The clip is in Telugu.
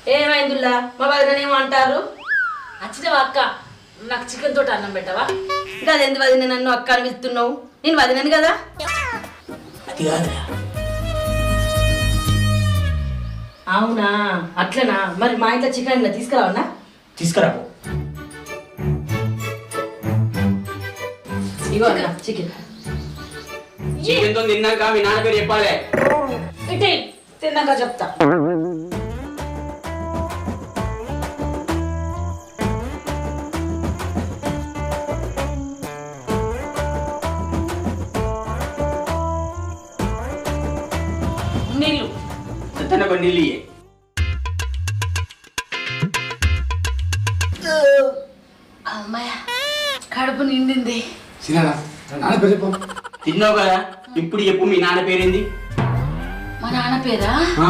ఏమైందిలా మా వదిన అంటారు? వచ్చినవా అక్క? నాకు చికెన్ తోటి అన్నం పెట్టవా? గదెందు వదిన నన్ను అక్క అని పిలుస్తున్నావు? నేను వదినను కదా. అది కాదురా. అవునా అట్లనా? మరి మా ఇంట్లో చికెన్ తీసుకురావన్నా? తీసుకురాపో. ఇగో అన్న చికెన్. చికెన్తో తిన్నాక మీ నాన్న పేరు చెప్పాలి. ఇటే తిన్నాక చెప్తా. నీళ్ళు తనకు నీళ్ళు ఇయ్యి. అమ్మాయ కడుపు నిండింది. సినారా నాన్న పేరు చెప్పు. తిన్నావు కదా, ఇప్పుడు చెప్పు మీ నాన్న పేరేంది? మా నాన్న పేరా? ఆ